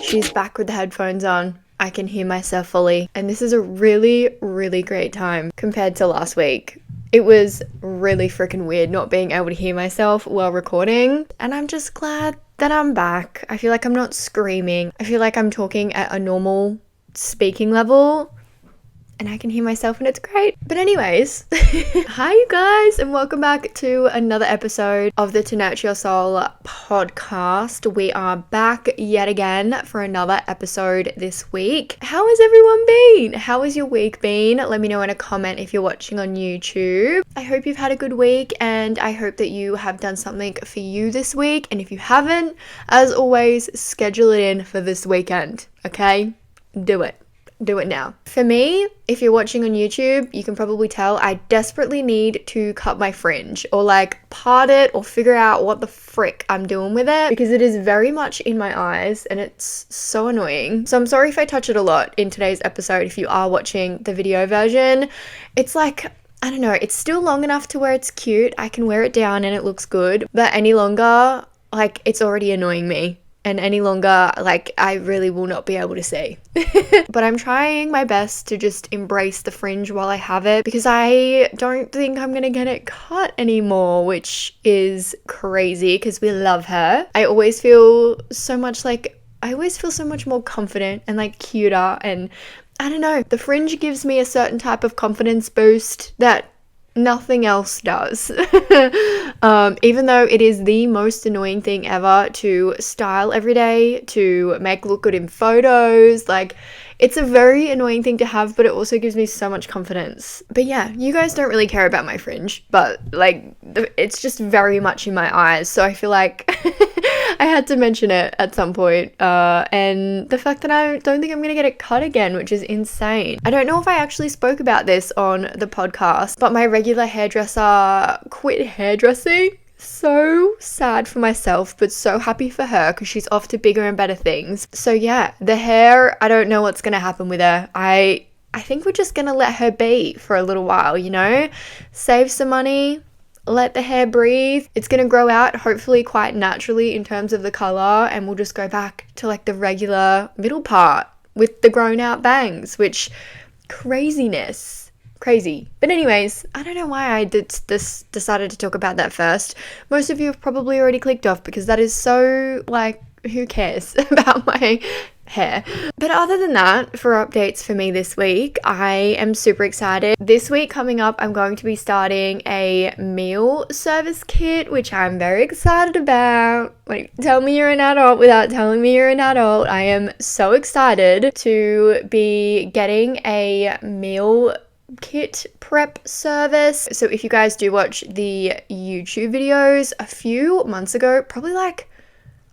She's back with the headphones on. I can hear myself fully. And this is a really, really great time compared to last week. It was really freaking weird not being able to hear myself while recording. And I'm just glad that I'm back. I feel like I'm not screaming. I feel like I'm talking at a normal speaking level. And I can hear myself and it's great. But anyways, hi you guys and welcome back to another episode of the To Nurture Your Soul podcast. We are back yet again for another episode this week. How has everyone been? How has your week been? Let me know in a comment if you're watching on YouTube. I hope you've had a good week and I hope that you have done something for you this week. And if you haven't, as always, schedule it in for this weekend, okay? Do it now. For me, if you're watching on YouTube, you can probably tell I desperately need to cut my fringe or like part it or figure out what the frick I'm doing with it because it is very much in my eyes and it's so annoying. So I'm sorry if I touch it a lot in today's episode if you are watching the video version. It's like, I don't know, it's still long enough to where it's cute. I can wear it down and it looks good, but any longer, like it's already annoying me. And any longer, like, I really will not be able to see. But I'm trying my best to just embrace the fringe while I have it because I don't think I'm gonna get it cut anymore, which is crazy because we love her. I always feel so much more confident and like cuter, and I don't know, the fringe gives me a certain type of confidence boost that nothing else does. Even though it is the most annoying thing ever to style every day, to make look good in photos, like it's a very annoying thing to have, but it also gives me so much confidence. But yeah, you guys don't really care about my fringe, but like it's just very much in my eyes, so I feel like I had to mention it at some point. And the fact that I don't think I'm gonna get it cut again, which is insane. I don't know if I actually spoke about this on the podcast, but my regular hairdresser quit hairdressing. So sad for myself, but so happy for her because she's off to bigger and better things. So yeah, the hair, I don't know what's gonna happen with her. I think we're just gonna let her be for a little while, you know? Save some money, let the hair breathe. It's gonna grow out hopefully quite naturally in terms of the color, and we'll just go back to like the regular middle part with the grown out bangs, which crazy. But anyways, I don't know why I decided to talk about that first. Most of you have probably already clicked off because that is so like, who cares about my hair? But other than that, for updates for me this week, I am super excited. This week coming up, I'm going to be starting a meal service kit, which I'm very excited about. Like, tell me you're an adult without telling me you're an adult. I am so excited to be getting a meal kit prep service. So if you guys do watch the YouTube videos a few months ago, probably like,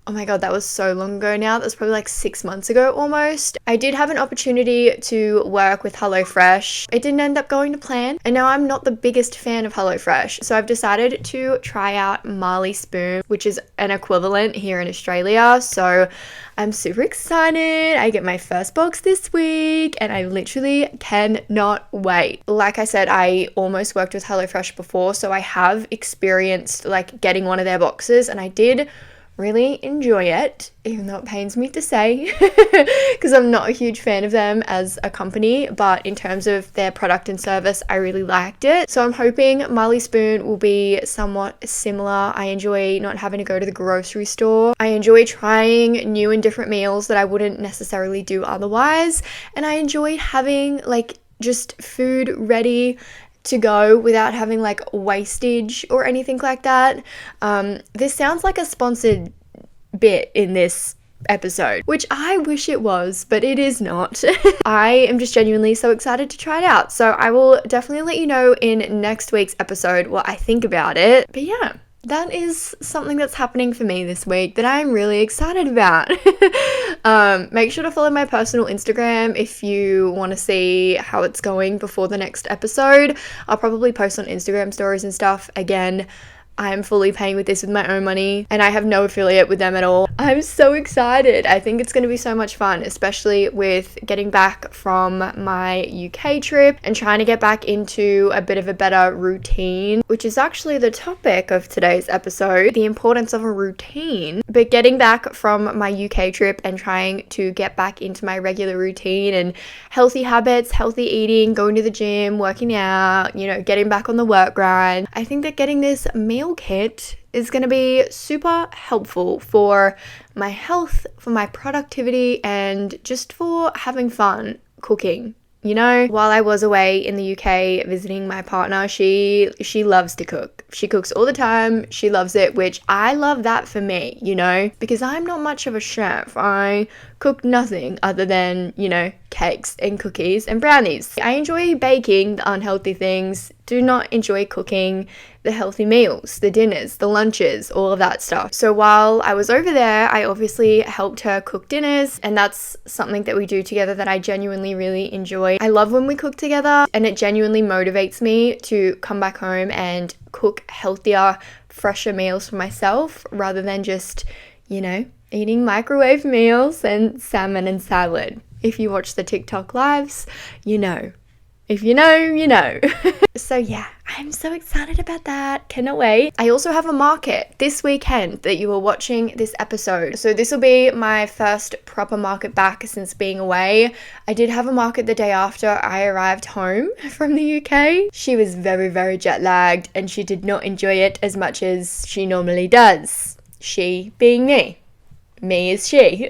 oh my god, that was so long ago now. That was probably like 6 months ago almost. I did have an opportunity to work with HelloFresh. It didn't end up going to plan. And now I'm not the biggest fan of HelloFresh. So I've decided to try out Marley Spoon, which is an equivalent here in Australia. So I'm super excited. I get my first box this week and I literally cannot wait. Like I said, I almost worked with HelloFresh before. So I have experienced like getting one of their boxes and I did really enjoy it, even though it pains me to say because I'm not a huge fan of them as a company, but in terms of their product and service, I really liked it. So I'm hoping Marley Spoon will be somewhat similar. I enjoy not having to go to the grocery store. I enjoy trying new and different meals that I wouldn't necessarily do otherwise, and I enjoy having like just food ready to go without having like wastage or anything like that. This sounds like a sponsored bit in this episode, which I wish it was, but it is not. I am just genuinely so excited to try it out. So I will definitely let you know in next week's episode what I think about it. But yeah, that is something that's happening for me this week that I'm really excited about. Make sure to follow my personal Instagram if you want to see how it's going before the next episode. I'll probably post on Instagram stories and stuff again I'm fully paying with this with my own money, and I have no affiliate with them at all. I'm so excited. I think it's going to be so much fun, especially with getting back from my UK trip and trying to get back into a bit of a better routine, which is actually the topic of today's episode, the importance of a routine. But getting back from my UK trip and trying to get back into my regular routine and healthy habits, healthy eating, going to the gym, working out, you know, getting back on the work grind. I think that getting this meal kit is going to be super helpful for my health, for my productivity, and just for having fun cooking. You know, while I was away in the UK visiting my partner, she loves to cook. She cooks all the time. She loves it, which I love that for me, you know, because I'm not much of a chef. I cook nothing other than, you know, cakes and cookies and brownies. I enjoy baking the unhealthy things, do not enjoy cooking the healthy meals, the dinners, the lunches, all of that stuff. So while I was over there, I obviously helped her cook dinners, and that's something that we do together that I genuinely really enjoy. I love when we cook together, and it genuinely motivates me to come back home and cook healthier, fresher meals for myself rather than just, you know, eating microwave meals and salmon and salad. If you watch the TikTok lives, you know. If you know, you know. So yeah, I'm so excited about that. Cannot wait. I also have a market this weekend that you are watching this episode. So this will be my first proper market back since being away. I did have a market the day after I arrived home from the UK. She was very, very jet lagged and she did not enjoy it as much as she normally does. She being me. Me is she.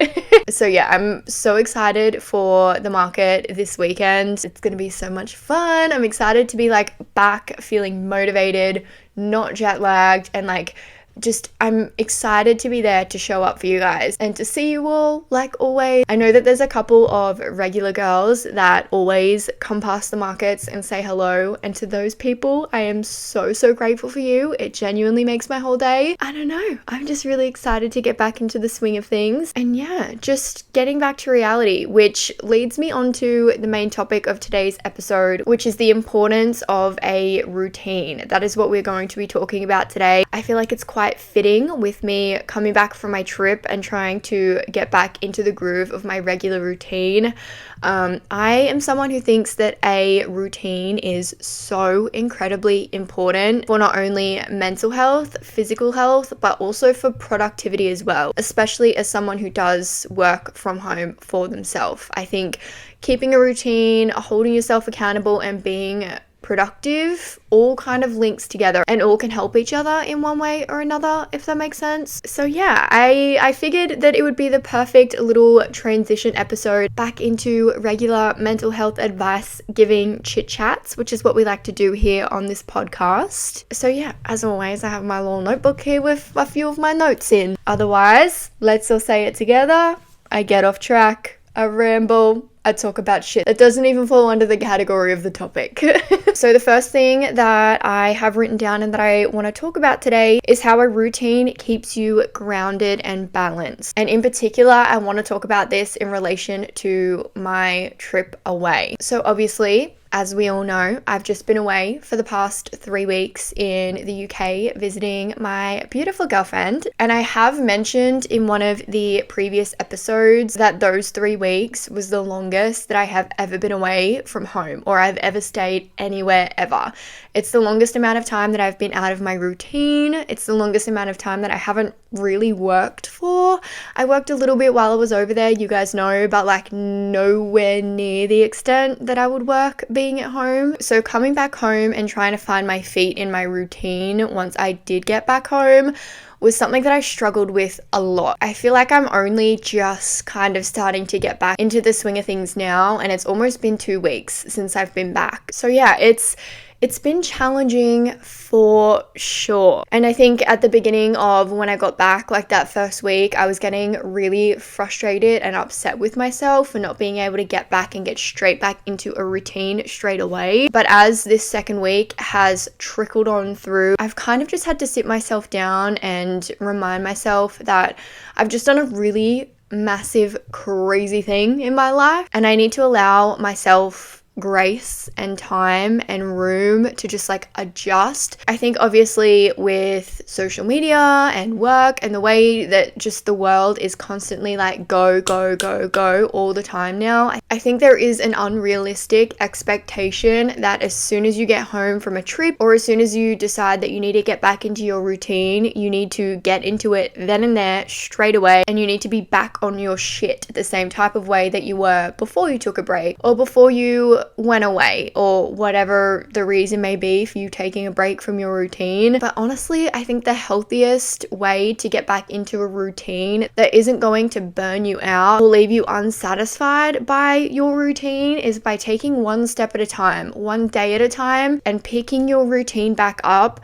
So yeah, I'm so excited for the market this weekend. It's gonna be so much fun. I'm excited to be like back feeling motivated, not jet lagged, and like just I'm excited to be there to show up for you guys and to see you all like always. I know that there's a couple of regular girls that always come past the markets and say hello, and to those people I am so grateful for you. It genuinely makes my whole day. I don't know, I'm just really excited to get back into the swing of things, and yeah, just getting back to reality, which leads me on to the main topic of today's episode, which is the importance of a routine. That is what we're going to be talking about today. I feel like it's quite fitting with me coming back from my trip and trying to get back into the groove of my regular routine. I am someone who thinks that a routine is so incredibly important for not only mental health, physical health, but also for productivity as well, especially as someone who does work from home for themselves. I think keeping a routine, holding yourself accountable, and being productive all kind of links together and all can help each other in one way or another, if that makes sense. So yeah, I figured that it would be the perfect little transition episode back into regular mental health advice giving chit chats, which is what we like to do here on this podcast. So yeah, as always, I have my little notebook here with a few of my notes in. Otherwise, let's all say it together. I get off track, I ramble, I talk about shit that doesn't even fall under the category of the topic. So the first thing that I have written down and that I want to talk about today is how a routine keeps you grounded and balanced. And in particular, I want to talk about this in relation to my trip away. So obviously, as we all know, I've just been away for the past 3 weeks in the UK visiting my beautiful girlfriend. And I have mentioned in one of the previous episodes that those 3 weeks was the longest that I have ever been away from home, or I've ever stayed anywhere ever. It's the longest amount of time that I've been out of my routine. It's the longest amount of time that I haven't really worked for. I worked a little bit while I was over there, you guys know, but like nowhere near the extent that I would work being at home. So coming back home and trying to find my feet in my routine once I did get back home was something that I struggled with a lot. I feel like I'm only just kind of starting to get back into the swing of things now, and it's almost been 2 weeks since I've been back. So yeah, it's been challenging for sure. And I think at the beginning of when I got back, like that first week, I was getting really frustrated and upset with myself for not being able to get back and get straight back into a routine straight away. But as this second week has trickled on through, I've kind of just had to sit myself down and remind myself that I've just done a really massive, crazy thing in my life, and I need to allow myself grace and time and room to just like adjust. I think obviously with social media and work and the way that just the world is constantly like go, go, go, go all the time now, I think there is an unrealistic expectation that as soon as you get home from a trip or as soon as you decide that you need to get back into your routine, you need to get into it then and there straight away, and you need to be back on your shit the same type of way that you were before you took a break or before you went away or whatever the reason may be for you taking a break from your routine. But honestly, I think the healthiest way to get back into a routine that isn't going to burn you out or leave you unsatisfied by your routine is by taking one step at a time, one day at a time, and picking your routine back up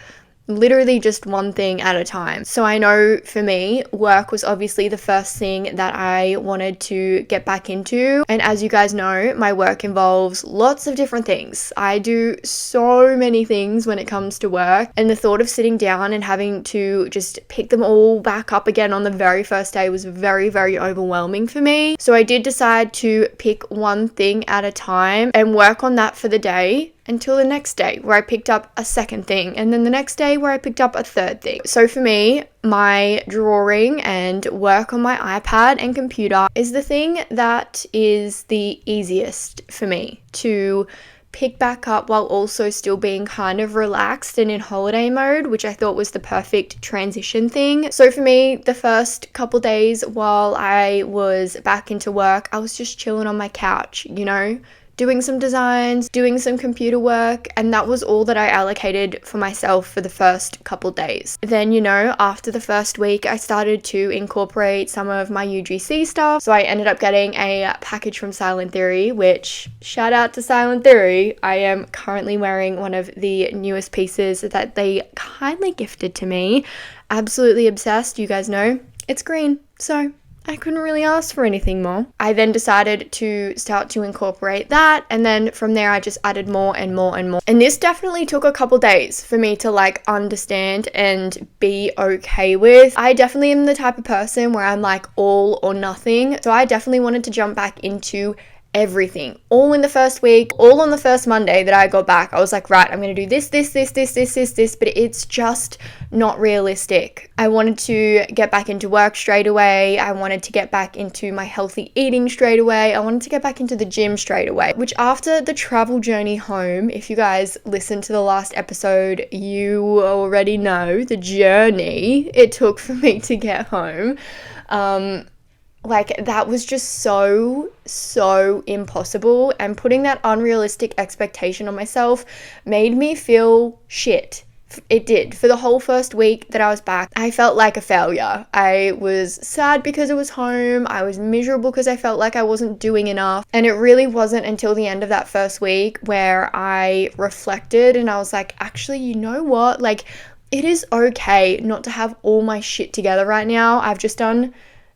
literally just one thing at a time. So I know for me, work was obviously the first thing that I wanted to get back into. And as you guys know, my work involves lots of different things. I do so many things when it comes to work. And the thought of sitting down and having to just pick them all back up again on the very first day was very, very overwhelming for me. So I did decide to pick one thing at a time and work on that for the day until the next day where I picked up a second thing, and then the next day where I picked up a third thing. So for me, my drawing and work on my iPad and computer is the thing that is the easiest for me to pick back up while also still being kind of relaxed and in holiday mode, which I thought was the perfect transition thing. So for me, the first couple days while I was back into work, I was just chilling on my couch, you know, doing some designs, doing some computer work, and that was all that I allocated for myself for the first couple days. Then, you know, after the first week, I started to incorporate some of my UGC stuff. So I ended up getting a package from Silent Theory, which, shout out to Silent Theory. I am currently wearing one of the newest pieces that they kindly gifted to me. Absolutely obsessed, you guys know. It's green, so I couldn't really ask for anything more. I then decided to start to incorporate that, and then from there I just added more and more and more. And this definitely took a couple days for me to like understand and be okay with. I definitely am the type of person where I'm like all or nothing. So I definitely wanted to jump back into everything all in the first week, all on the first Monday that I got back. I was like, right, I'm gonna do this, but it's just not realistic. I wanted to get back into work straight away. I wanted to get back into my healthy eating straight away. I wanted to get back into the gym straight away, which after the travel journey home, if you guys listened to the last episode, you already know the journey it took for me to get home. Like, that was just so impossible, and putting that unrealistic expectation on myself made me feel shit. It did. For the whole first week that I was back, I felt like a failure. I was sad because it was home. I was miserable because I felt like I wasn't doing enough. And it really wasn't until the end of that first week where I reflected and I was like, actually, you know what? Like, it is okay not to have all my shit together right now. I've just done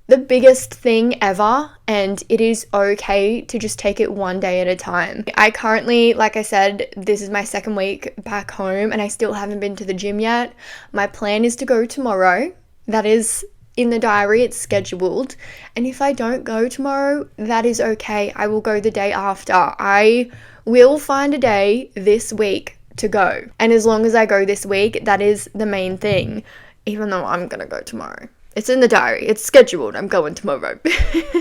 the biggest thing ever, and it is okay to just take it one day at a time. I currently, like I said, this is my second week back home and I still haven't been to the gym yet. My plan is to go tomorrow. That is in the diary, it's scheduled. And if I don't go tomorrow, that is okay. I will go the day after. I will find a day this week to go. And as long as I go this week, that is the main thing, even though I'm gonna go tomorrow. It's in the diary. It's scheduled. I'm going tomorrow.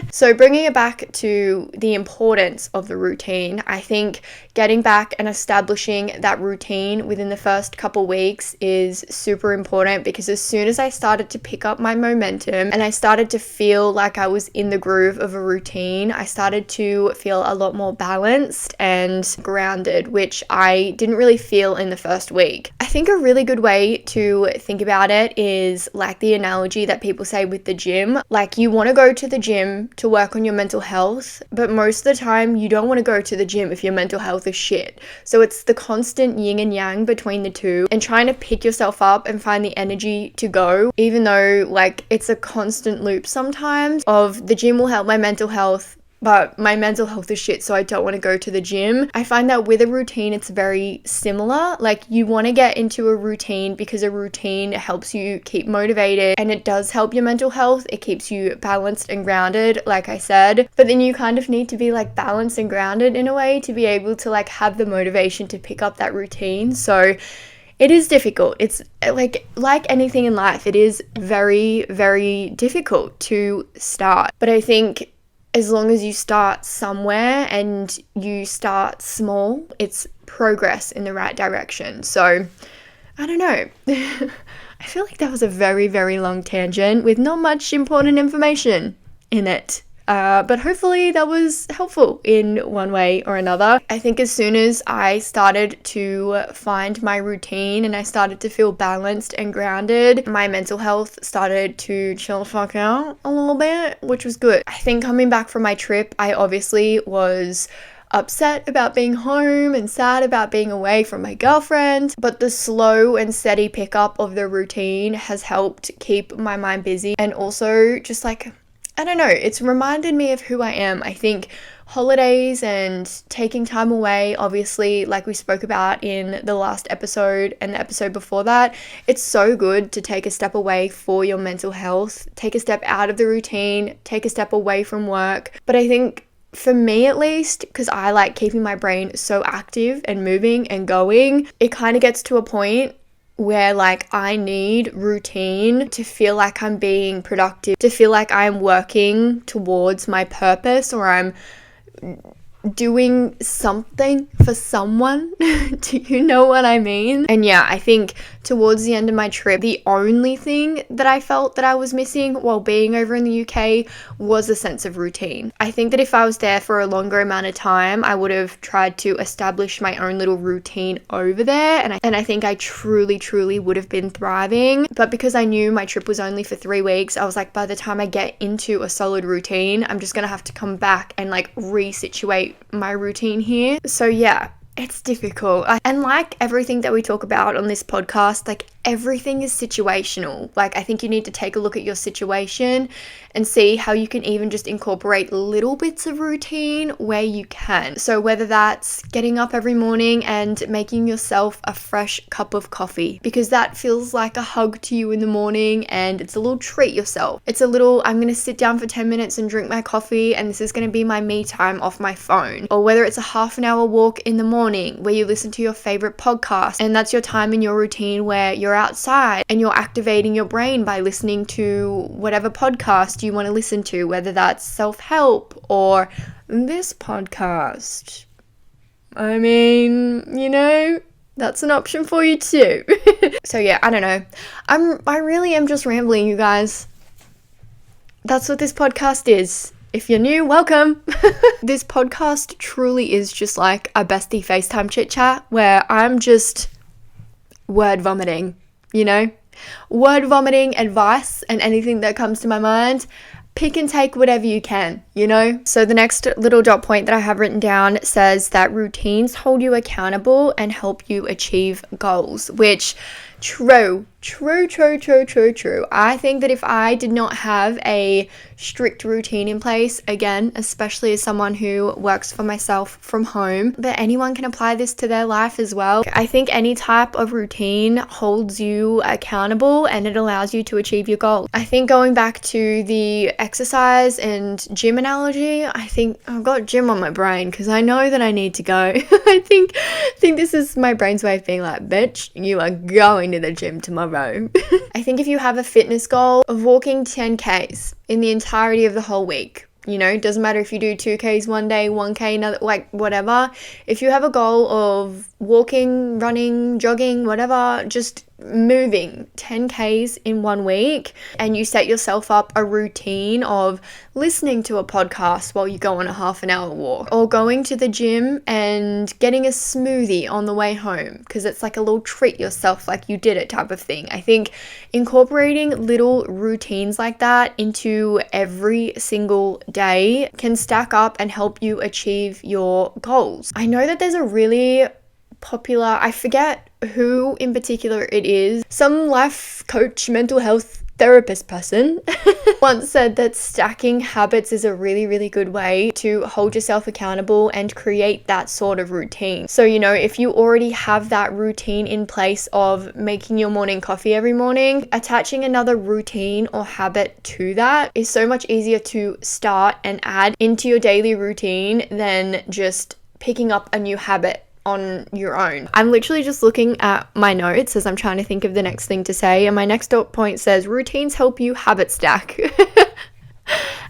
So bringing it back to the importance of the routine, I think getting back and establishing that routine within the first couple weeks is super important, because as soon as I started to pick up my momentum and I started to feel like I was in the groove of a routine, I started to feel a lot more balanced and grounded, which I didn't really feel in the first week. I think a really good way to think about it is like the analogy that people say with the gym. Like, you want to go to the gym to work on your mental health, but most of the time you don't want to go to the gym if your mental health is shit. So it's the constant yin and yang between the two, and trying to pick yourself up and find the energy to go, even though like it's a constant loop sometimes of the gym will help my mental health, but my mental health is shit, so I don't want to go to the gym. I find that with a routine, it's very similar. Like, you want to get into a routine because a routine helps you keep motivated, and it does help your mental health. It keeps you balanced and grounded, like I said, but then you kind of need to be like balanced and grounded in a way to be able to like have the motivation to pick up that routine. So it is difficult. It's like anything in life, it is very, very difficult to start. But I think as long as you start somewhere and you start small, it's progress in the right direction. So I don't know. I feel like that was a very, very long tangent with not much important information in it. But hopefully that was helpful in one way or another. I think as soon as I started to find my routine and I started to feel balanced and grounded, my mental health started to chill the fuck out a little bit, which was good. I think coming back from my trip, I obviously was upset about being home and sad about being away from my girlfriend, but the slow and steady pickup of the routine has helped keep my mind busy, and also just like, I don't know, it's reminded me of who I am. I think holidays and taking time away, obviously, like we spoke about in the last episode and the episode before that, it's so good to take a step away for your mental health, take a step out of the routine, take a step away from work. But I think for me at least, because I like keeping my brain so active and moving and going, it kind of gets to a point where like I need routine to feel like I'm being productive, to feel like I'm working towards my purpose, or I'm doing something for someone. Do you know what I mean? And yeah, I think towards the end of my trip, the only thing that I felt that I was missing while being over in the UK was a sense of routine. I think that if I was there for a longer amount of time, I would have tried to establish my own little routine over there, and I think I truly would have been thriving. But because I knew my trip was only for 3 weeks, I was like, by the time I get into a solid routine, I'm just gonna have to come back and like resituate my routine here. So yeah, it's difficult. And like everything that we talk about on this podcast, like everything is situational. Like I think you need to take a look at your situation and see how you can even just incorporate little bits of routine where you can. So whether that's getting up every morning and making yourself a fresh cup of coffee, because that feels like a hug to you in the morning and it's a little treat yourself. It's a little, I'm gonna sit down for 10 minutes and drink my coffee and this is gonna be my me time off my phone. Or whether it's a half an hour walk in the morning where you listen to your favorite podcast and that's your time in your routine where you're outside and you're activating your brain by listening to whatever podcast you want to listen to, whether that's self-help or this podcast. I mean, you know, that's an option for you too. So yeah, I don't know. I really am just rambling, you guys. That's what this podcast is. If you're new, welcome. This podcast truly is just like a bestie FaceTime chit chat where I'm just word vomiting, you know? Word vomiting advice and anything that comes to my mind. Pick and take whatever you can, you know? So the next little dot point that I have written down says that routines hold you accountable and help you achieve goals, which true. I think that if I did not have a strict routine in place, again, especially as someone who works for myself from home, but anyone can apply this to their life as well. I think any type of routine holds you accountable and it allows you to achieve your goal. I think going back to the exercise and gym analogy, I think I've got gym on my brain because I know that I need to go. I think this is my brain's way of being like, bitch, you are going to the gym tomorrow. I think if you have a fitness goal of walking 10Ks in the entirety of the whole week, you know, doesn't matter if you do 2Ks one day, 1K another, like whatever. If you have a goal of walking, running, jogging, whatever, just moving 10Ks in 1 week, and you set yourself up a routine of listening to a podcast while you go on a half an hour walk, or going to the gym and getting a smoothie on the way home because it's like a little treat yourself like you did it type of thing. I think incorporating little routines like that into every single day can stack up and help you achieve your goals. I know that there's a really popular, I forget who in particular it is, some life coach, mental health therapist person once said that stacking habits is a really, really good way to hold yourself accountable and create that sort of routine. So, you know, if you already have that routine in place of making your morning coffee every morning, attaching another routine or habit to that is so much easier to start and add into your daily routine than just picking up a new habit on your own. I'm literally just looking at my notes as I'm trying to think of the next thing to say, and my next dot point says routines help you habit stack.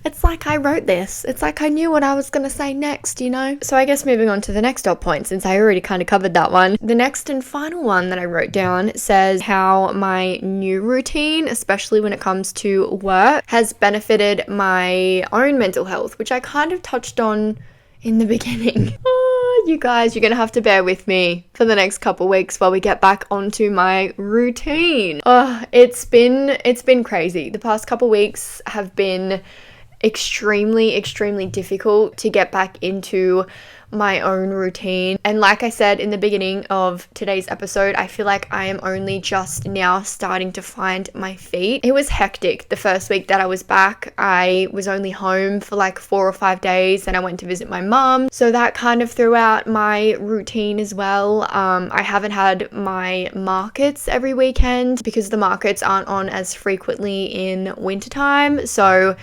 It's like I wrote this. It's like I knew what I was going to say next, you know? So I guess moving on to the next dot point, since I already kind of covered that one. The next and final one that I wrote down says how my new routine, especially when it comes to work, has benefited my own mental health, which I kind of touched on in the beginning. You guys, you're gonna have to bear with me for the next couple weeks while we get back onto my routine. It's been crazy. The past couple weeks have been extremely difficult to get back into my own routine. And like I said in the beginning of today's episode, I feel like I am only just now starting to find my feet. It was hectic the first week that I was back. I was only home for like 4 or 5 days, and I went to visit my mum. So that kind of threw out my routine as well. I haven't had my markets every weekend because the markets aren't on as frequently in wintertime. So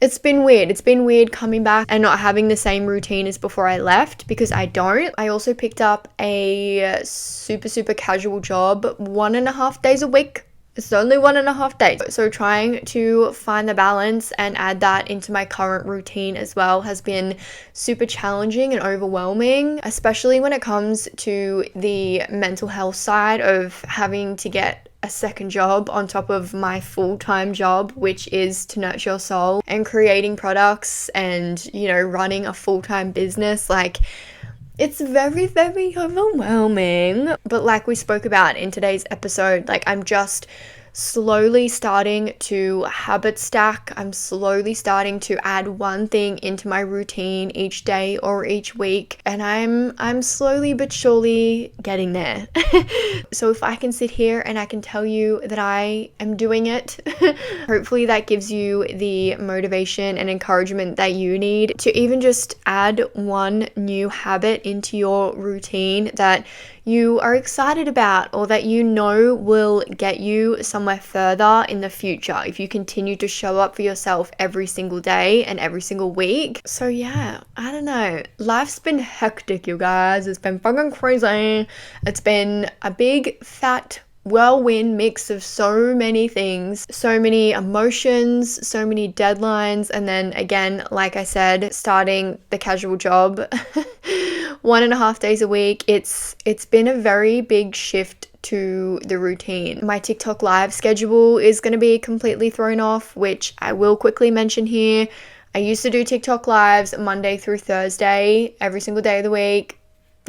it's been weird. It's been weird coming back and not having the same routine as before I left, because I don't. I also picked up a super casual job 1.5 days a week. It's only 1.5 days. So trying to find the balance and add that into my current routine as well has been super challenging and overwhelming, especially when it comes to the mental health side of having to get a second job on top of my full-time job, which is to nurture your soul and creating products and, you know, running a full-time business. Like, it's very overwhelming. But like we spoke about in today's episode, like I'm just slowly starting to habit stack. I'm slowly starting to add one thing into my routine each day or each week, and I'm slowly but surely getting there. So if I can sit here and I can tell you that I am doing it, hopefully that gives you the motivation and encouragement that you need to even just add one new habit into your routine that you are excited about, or that you know will get you somewhere further in the future if you continue to show up for yourself every single day and every single week. So yeah, I don't know. Life's been hectic, you guys. It's been fucking crazy. It's been a big fat whirlwind mix of so many things, so many emotions, so many deadlines, and then again, like I said, starting the casual job 1.5 days a week. It's been a very big shift to the routine. My TikTok live schedule is going to be completely thrown off, which I will quickly mention here. I used to do TikTok lives Monday through Thursday every single day of the week,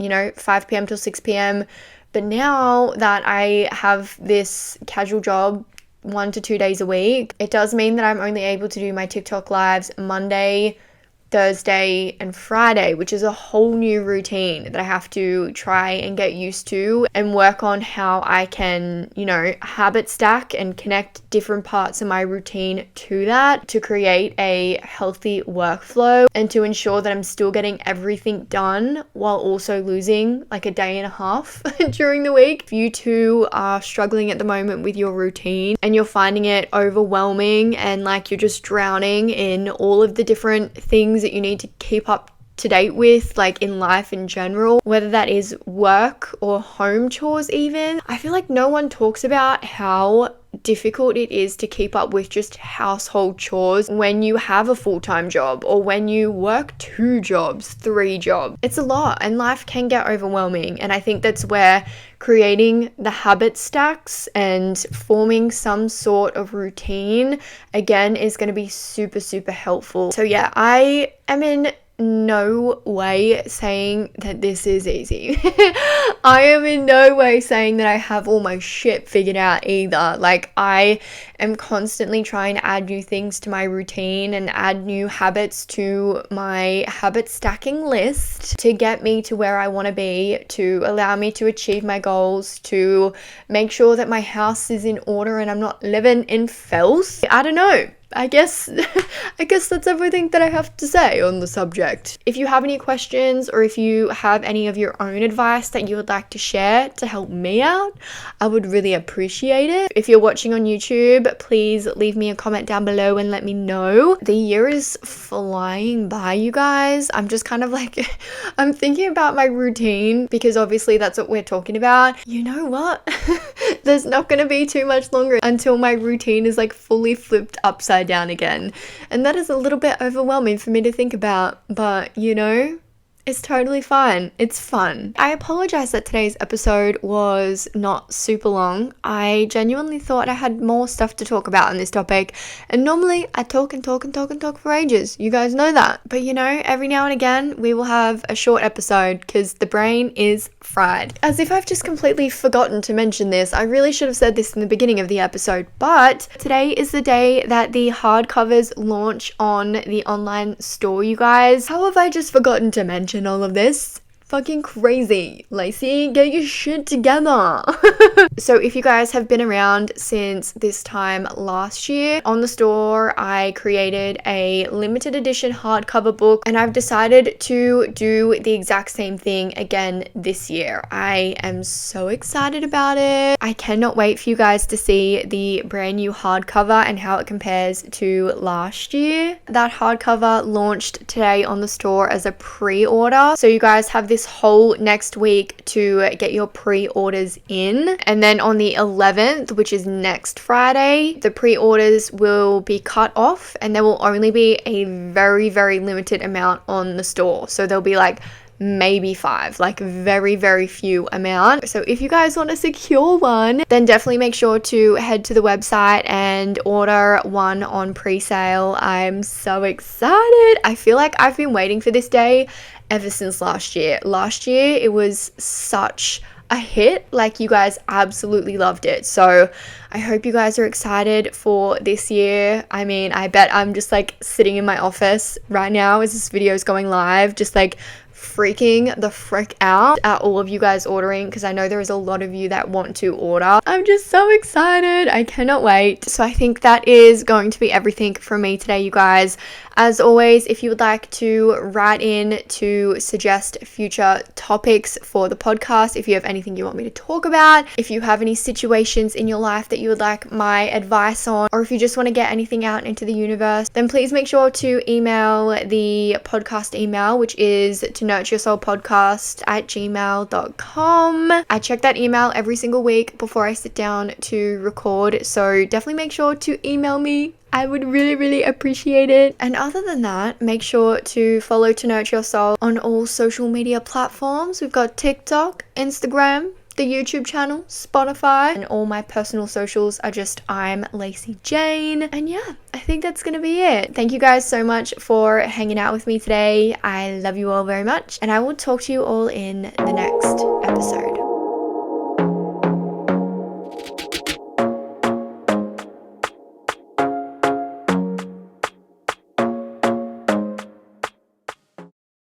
you know, 5 p.m. till 6 p.m. But now that I have this casual job 1 to 2 days a week, it does mean that I'm only able to do my TikTok lives Monday, Thursday, and Friday, which is a whole new routine that I have to try and get used to and work on how I can, you know, habit stack and connect different parts of my routine to that to create a healthy workflow and to ensure that I'm still getting everything done while also losing like a day and a half during the week. If you too are struggling at the moment with your routine and you're finding it overwhelming and like you're just drowning in all of the different things that you need to keep up to date with, like in life in general, whether that is work or home chores even, I feel like no one talks about how difficult it is to keep up with just household chores when you have a full-time job or when you work 2 jobs, 3 jobs. It's a lot and life can get overwhelming, and I think that's where creating the habit stacks and forming some sort of routine again is going to be super helpful. So yeah, I am in no way saying that this is easy. I am in no way saying that I have all my shit figured out either. Like, I am constantly trying to add new things to my routine and add new habits to my habit stacking list to get me to where I want to be, to allow me to achieve my goals, to make sure that my house is in order and I'm not living in filth. I don't know. I guess that's everything that I have to say on the subject. If you have any questions or if you have any of your own advice that you would like to share to help me out, I would really appreciate it. If you're watching on YouTube, please leave me a comment down below and let me know. The year is flying by, you guys. I'm just kind of like, I'm thinking about my routine because obviously that's what we're talking about. You know what? There's not going to be too much longer until my routine is like fully flipped upside down again, and that is a little bit overwhelming for me to think about, but you know, it's totally fine. It's fun. I apologize that today's episode was not super long. I genuinely thought I had more stuff to talk about on this topic, and normally I talk for ages. You guys know that. But you know, every now and again we will have a short episode because the brain is fried. As if I've just completely forgotten to mention this. I really should have said this in the beginning of the episode, but today is the day that the hardcovers launch on the online store, you guys. How have I just forgotten to mention all of this? Fucking crazy. Lacey, get your shit together. So if you guys have been around since this time last year, on the store I created a limited edition hardcover book, and I've decided to do the exact same thing again this year. I am so excited about it. I cannot wait for you guys to see the brand new hardcover and how it compares to last year. That hardcover launched today on the store as a pre-order, so you guys have this whole next week to get your pre-orders in, and then on the 11th, which is next Friday, the pre-orders will be cut off and there will only be a very, very limited amount on the store. So there'll be like maybe 5, like very, very few amount. So if you guys want to secure one, then definitely make sure to head to the website and order one on pre-sale. I'm so excited. I feel like I've been waiting for this day ever since last year. Last year it was such a hit. Like, you guys absolutely loved it. So I hope you guys are excited for this year. I mean, I bet I'm just like sitting in my office right now as this video is going live, just like freaking the frick out at all of you guys ordering, because I know there is a lot of you that want to order. I'm just so excited. I cannot wait. So I think that is going to be everything from me today, you guys. As always, if you would like to write in to suggest future topics for the podcast, if you have anything you want me to talk about, if you have any situations in your life that you would like my advice on, or if you just want to get anything out into the universe, then please make sure to email the podcast email, which is thenurtureyoursoulpodcast@gmail.com. I check that email every single week before I sit down to record, so definitely make sure to email me. I would really, really appreciate it. And other than that, make sure to follow To Nurture Your Soul on all social media platforms. We've got TikTok, Instagram, the YouTube channel, Spotify, and all my personal socials are just I'm Lacey Jane. And yeah, I think that's gonna be it. Thank you guys so much for hanging out with me today. I love you all very much, and I will talk to you all in the next episode.